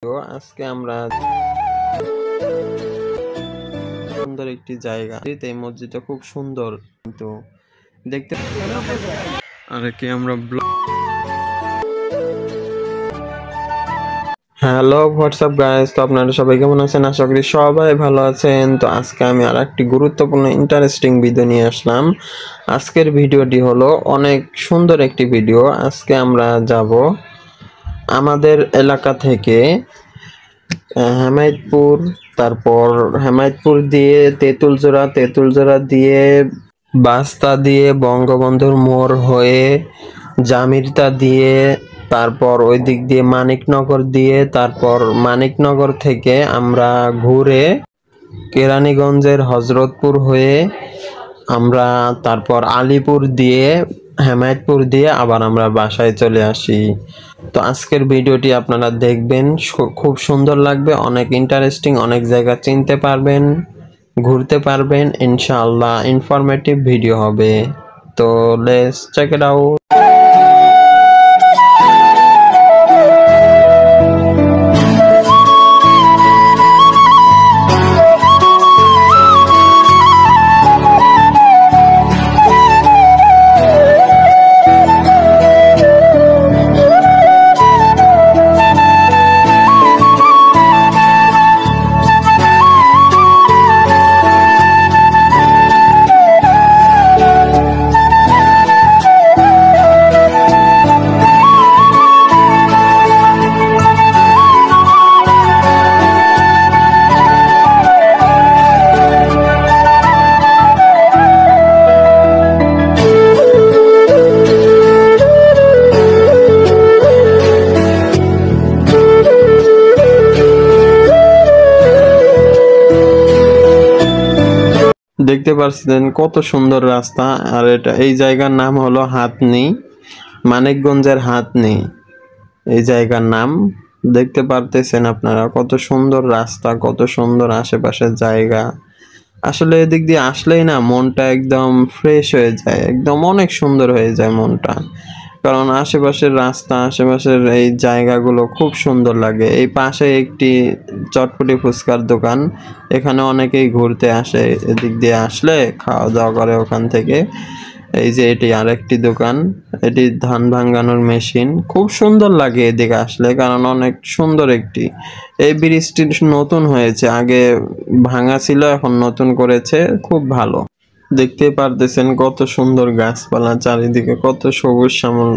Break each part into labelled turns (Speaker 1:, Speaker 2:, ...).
Speaker 1: তো আজকে আমরা সুন্দর একটি জায়গা, এই মসজিদটা খুব সুন্দর কিন্তু দেখতে। আর কি আমরা হ্যালো হোয়াটসঅ্যাপ গাইস, তো আপনারা সবাই কেমন আছেন? আশা করি সবাই ভালো আছেন। তো আজকে আমি আর একটি গুরুত্বপূর্ণ ইন্টারেস্টিং ভিডিও নিয়ে আসলাম। আজকের ভিডিওটি হলো অনেক সুন্দর একটি ভিডিও। আজকে আমরা যাব আমাদের এলাকা থেকে হেমায়েতপুর, তারপর হেমায়েতপুর দিয়ে তেঁতুলজোড়া দিয়ে বাস্তা দিয়ে বঙ্গবন্ধুর মোড় হয়ে জামিরতা দিয়ে, তারপর ওই দিক দিয়ে মানিকনগর দিয়ে, তারপর মানিকনগর থেকে আমরা ঘুরে কেরানীগঞ্জের হজরতপুর হয়ে আমরা তারপর আলীপুর দিয়ে হেমায়েতপুর দিয়ে আবার আমরা বাসায় চলে আসি। তো আজকের ভিডিওটি আপনারা দেখবেন, খুব সুন্দর লাগবে, অনেক ইন্টারেস্টিং, অনেক জায়গা চিনতে পারবেন, ঘুরতে পারবেন ইনশাআল্লাহ। ইনফরমেটিভ ভিডিও হবে। তো লেটস চেক ইট আউট। দেখতে পাচ্ছেন কত সুন্দর রাস্তা। আর এই জায়গার নাম হলো হাতনি, মানিকগঞ্জের হাতনি এই জায়গার নাম। দেখতে পারতেছেন আপনারা কত সুন্দর রাস্তা, কত সুন্দর আশেপাশের জায়গা। আসলে এদিক দিয়ে আসলেই না মনটা একদম ফ্রেশ হয়ে যায়, একদম অনেক সুন্দর হয়ে যায় মনটা। কারণ আশেপাশের রাস্তা, আশেপাশের এই জায়গাগুলো খুব সুন্দর লাগে। এই পাশে একটি চটপটি ফুচকার দোকান, এখানে অনেকেই ঘুরতে আসে। এদিক দিয়ে আসলে খাওয়া দাওয়া করে ওখান থেকে। এই যে এটি আরেকটি দোকান, এটি ধান ভাঙানোর মেশিন। খুব সুন্দর লাগে এদিকে আসলে, কারণ অনেক সুন্দর একটি। এই ব্রিজটি নতুন হয়েছে, আগে ভাঙা ছিল, এখন নতুন করেছে, খুব ভালো। দেখতে পারতেছেন কত সুন্দর গাছপালা, চারিদিকে কত সবুজ শ্যামল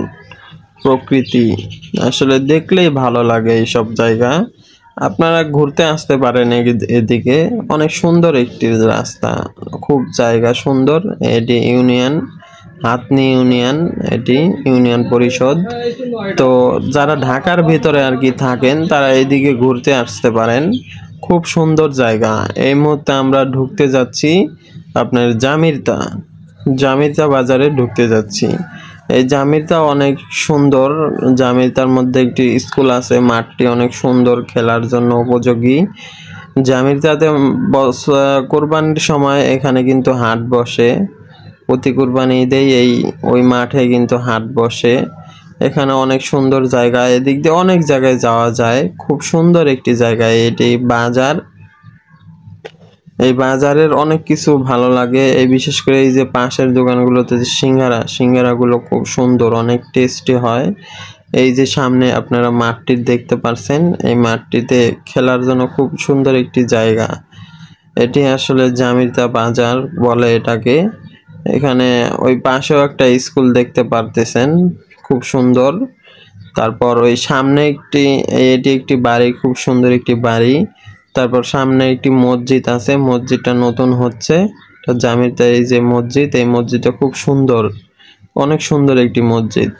Speaker 1: প্রকৃতি। আসলে দেখলেই ভালো লাগে এইসব জায়গা। আপনারা ঘুরতে আসতে পারেন এদিকে, অনেক সুন্দর একটি রাস্তা, খুব জায়গা সুন্দর। এটি ইউনিয়ন, হাতনি ইউনিয়ন, এটি ইউনিয়ন পরিষদ। তো যারা ঢাকার ভিতরে আর কি থাকেন তারা এইদিকে ঘুরতে আসতে পারেন, খুব সুন্দর জায়গা। এই মুহূর্তে আমরা ঢুকতে যাচ্ছি আপনার জামিরতা বাজারে ঢুকতে যাচ্ছি। এই জামিরতা অনেক সুন্দর। জামিরতার মধ্যে একটি স্কুল আছে, মাঠটি অনেক সুন্দর, খেলার জন্য উপযোগী। জামিরতাতে কোরবানির সময় এখানে কিন্তু হাট বসে, প্রতি কোরবানি ঈদেই ওই মাঠে কিন্তু হাট বসে। এখানে অনেক সুন্দর জায়গা, এদিক দিয়ে অনেক জায়গায় যাওয়া যায়, খুব সুন্দর একটি জায়গা। এটি বাজার, এই বাজারের অনেক কিছু ভালো লাগে। এই বিশেষ করে এই যে পাশের দোকানগুলোতে যে সিঙ্গারাগুলো খুব সুন্দর, অনেক টেস্টি হয়। এই যে সামনে আপনারা মাঠটি দেখতে পাচ্ছেন, এই মাঠটিতে খেলার জন্য খুব সুন্দর একটি জায়গা। এটি আসলে জামিরতা বাজার বলে এটাকে। এখানে ওই পাশেও একটা স্কুল দেখতে পারতেছেন, খুব সুন্দর। তারপর ওই সামনে এটি একটি বাড়ি, খুব সুন্দর একটি বাড়ি। তারপর সামনে একটি মসজিদ আছে, মসজিদটা নতুন হচ্ছে। জামিরতা এই যে মসজিদ, এই মসজিদটা খুব সুন্দর, অনেক সুন্দর একটি মসজিদ।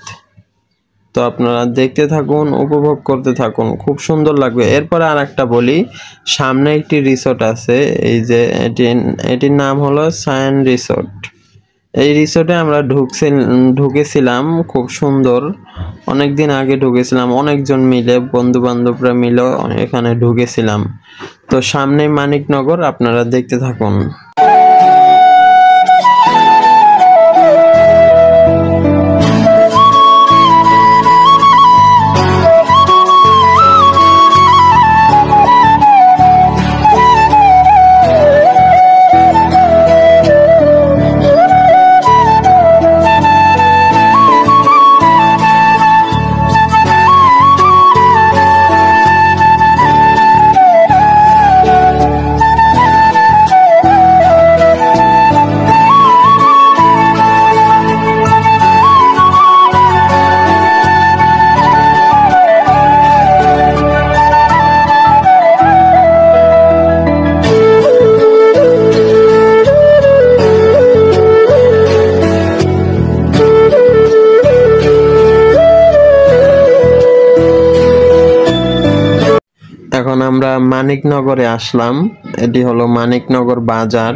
Speaker 1: তো আপনারা দেখতে থাকুন, উপভোগ করতে থাকুন, খুব সুন্দর লাগবে। এরপরে আর একটা বলি, সামনে একটি রিসোর্ট আছে, এই যে এটির নাম হলো সায়ান রিসোর্ট। এই রিসোর্টে আমরা ঢুকেছিলাম, খুব সুন্দর। অনেকদিন আগে ঢুকেছিলাম, অনেকজন মিলে, বন্ধু বান্ধবরা মিলে এখানে ঢুকেছিলাম। তো সামনে মানিকনগর, আপনারা দেখতে থাকুন। এখন আমরা মানিকনগরে আসলাম। এটি হলো মানিকনগর বাজার।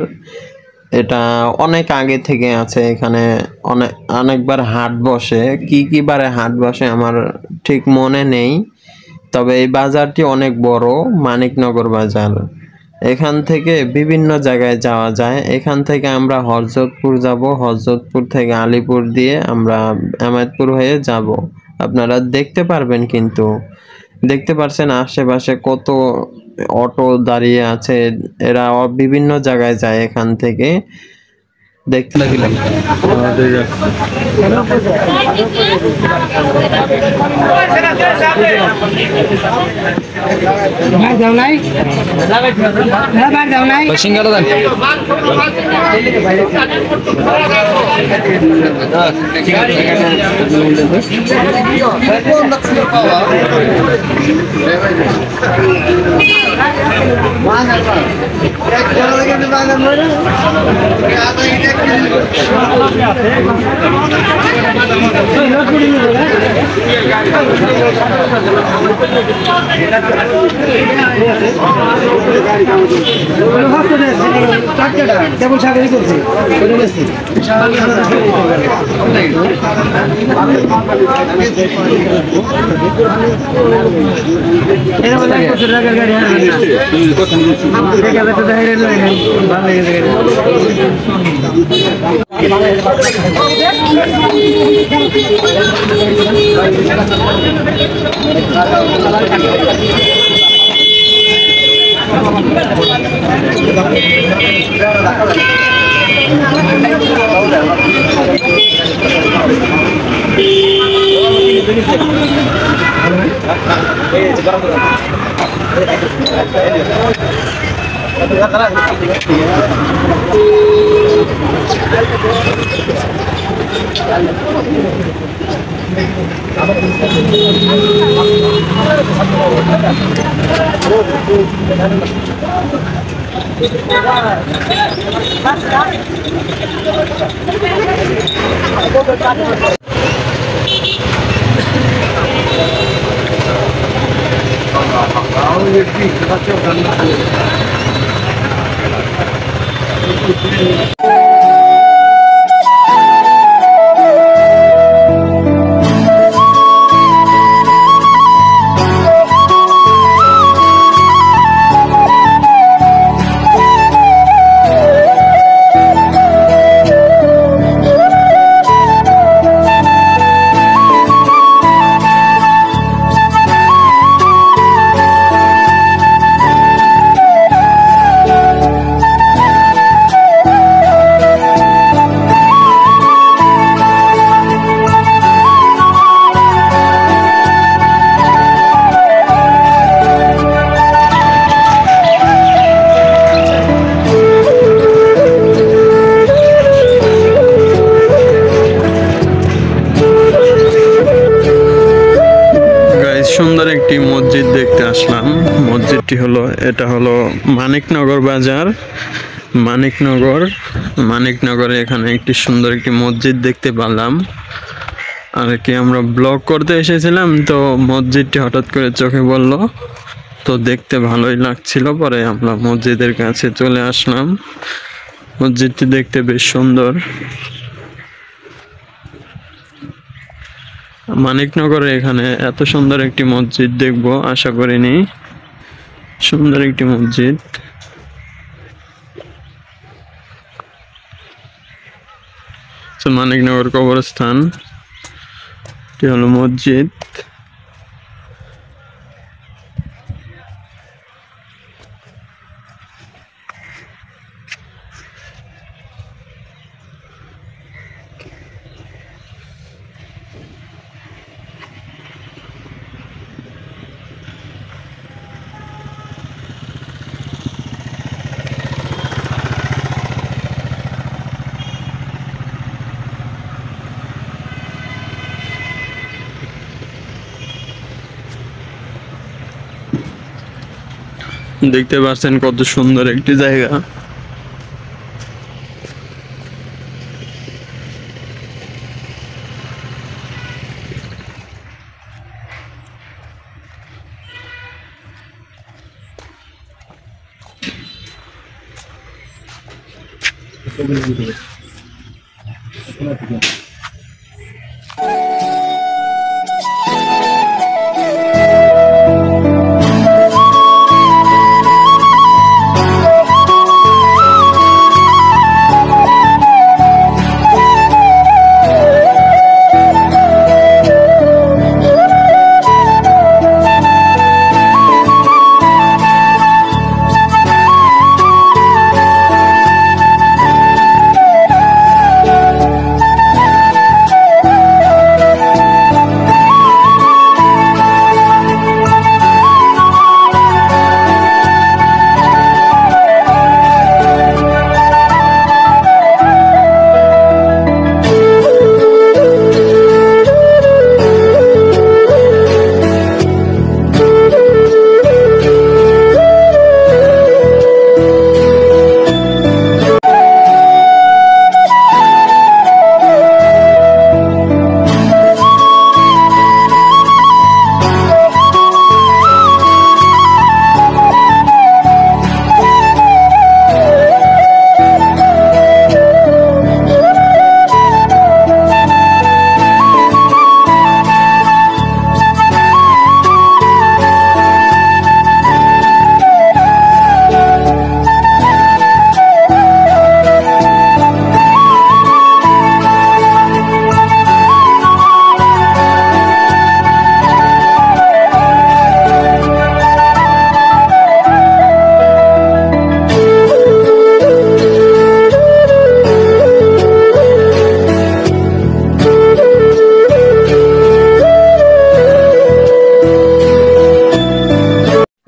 Speaker 1: এটা অনেক আগে থেকে আছে এখানে। অনেকবার হাট বসে, কি কি বারে হাট বসে আমার ঠিক মনে নেই, তবে এই বাজারটি অনেক বড়, মানিকনগর বাজার। এখান থেকে বিভিন্ন জায়গায় যাওয়া যায়। এখান থেকে আমরা হরজতপুর যাব, হরজতপুর থেকে আলিপুর দিয়ে আমরা এমাদপুর হয়ে যাব। আপনারা দেখতে পারবেন, কিন্তু দেখতে পারছেন আশেপাশে কত অটো দাঁড়িয়ে আছে। এরা বিভিন্ন জায়গায় যায় এখান থেকে। দেখতে লাগিলাম
Speaker 2: কেবল চাকরি করছে
Speaker 1: সুন্দর একটি মসজিদ দেখতে আসলাম। মসজিদটি হলো, এটা হলো মানিকনগর বাজার। মানিকনগরে এখানে একটি সুন্দর একটি মসজিদ দেখতে পেলাম। আর কি আমরা ব্লগ করতে এসেছিলাম, তো মসজিদটি হঠাৎ করে চোখে পড়ল, তো দেখতে ভালোই লাগছিল। পরে আমরা মসজিদের কাছে চলে আসলাম। মসজিদটি দেখতে বেশ সুন্দর। মানিকনগরে এখানে এত সুন্দর একটি মসজিদ দেখবো আশা করিনি। সুন্দর একটি মসজিদ। মানিকনগর কবরস্থান, এটি হলো মসজিদ। দেখতে পাচ্ছেন কত সুন্দর একটি জায়গা।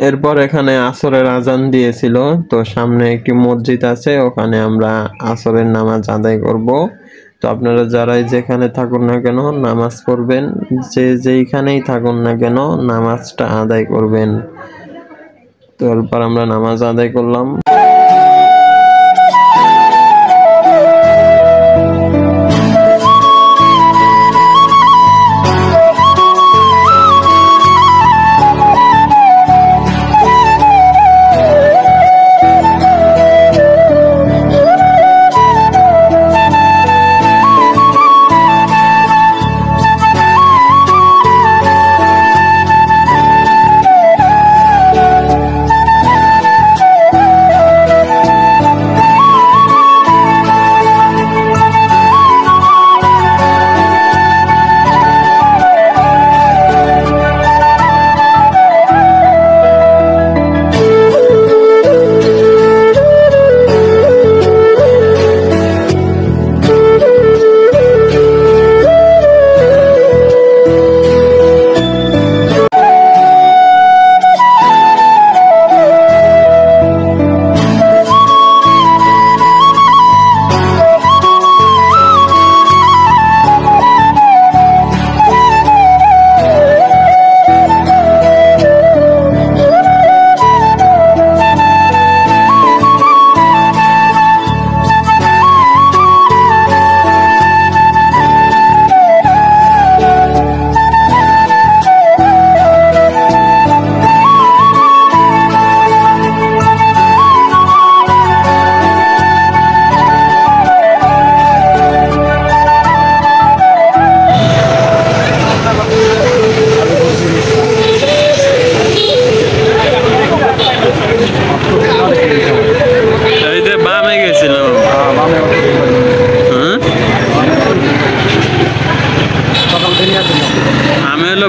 Speaker 1: এরপর এখানে আসরের আজান দিয়েছিল, তো সামনে একটি মসজিদ আছে, ওখানে আমরা আসরের নামাজ আদায় করব। তো আপনারা যারাই যেখানে থাকুন না কেন নামাজ পড়বেন, যে যেইখানেই থাকুন না কেন নামাজটা আদায় করবেন। তো এরপর আমরা নামাজ আদায় করলাম।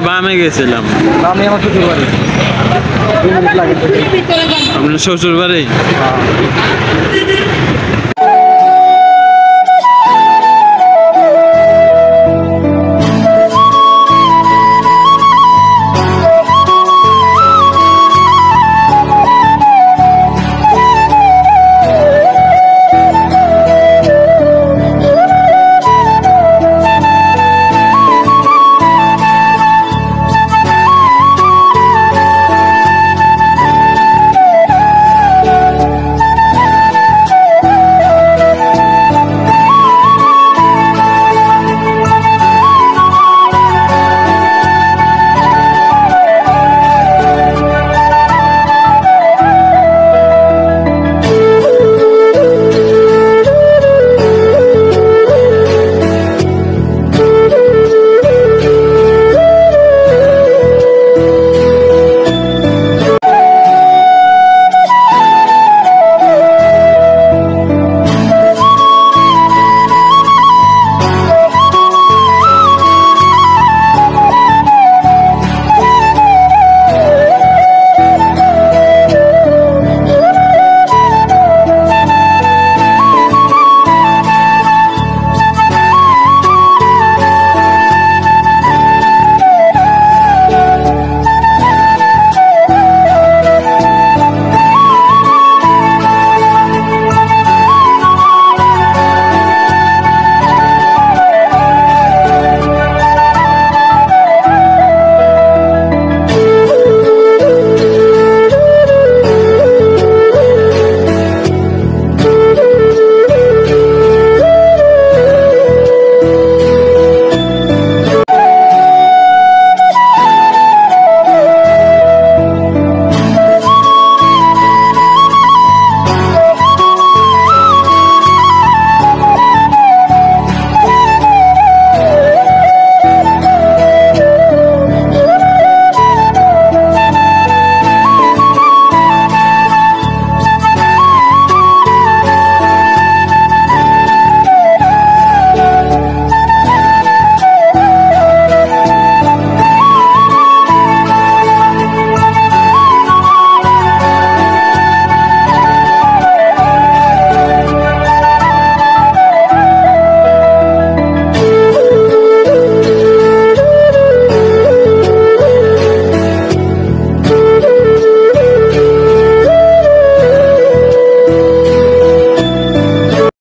Speaker 1: বামে গেছিলাম। আপনার শ্বশুর বাড়ি?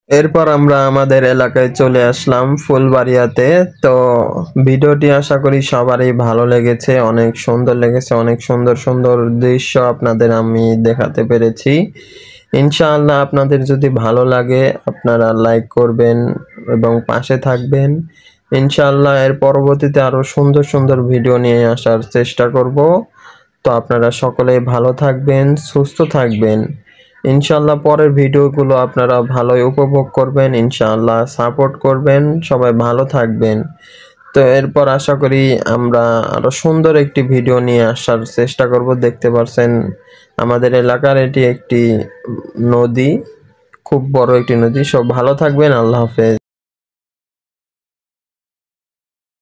Speaker 1: এরপর আমরা আমাদের এলাকায় চলে আসলাম ফুলবাড়িয়াতে। তো ভিডিওটি আশা করি সবারই ভালো লেগেছে, অনেক সুন্দর লেগেছে, অনেক সুন্দর সুন্দর দৃশ্য আপনাদের আমি দেখাতে পেরেছি। ইনশাআল্লাহ আপনাদের যদি ভালো লাগে আপনারা লাইক করবেন এবং পাশে থাকবেন। ইনশাআল্লাহ এর পরবর্তীতে আরো সুন্দর সুন্দর ভিডিও নিয়ে আসার চেষ্টা করব। তো আপনারা সকলেই ভালো থাকবেন, সুস্থ থাকবেন। ইনশাআল্লাহ পরের ভিডিওগুলো আপনারা ভালোই উপভোগ করবেন, ইনশাআল্লাহ সাপোর্ট করবেন, সবাই ভালো থাকবেন। তো এরপর আশা করি আমরা আরো সুন্দর একটি ভিডিও নিয়ে আসার চেষ্টা করব। দেখতে পাচ্ছেন আমাদের এলাকার এটি একটি নদী, খুব বড় একটি নদী। সব ভালো থাকবেন, আল্লাহ হাফেজ।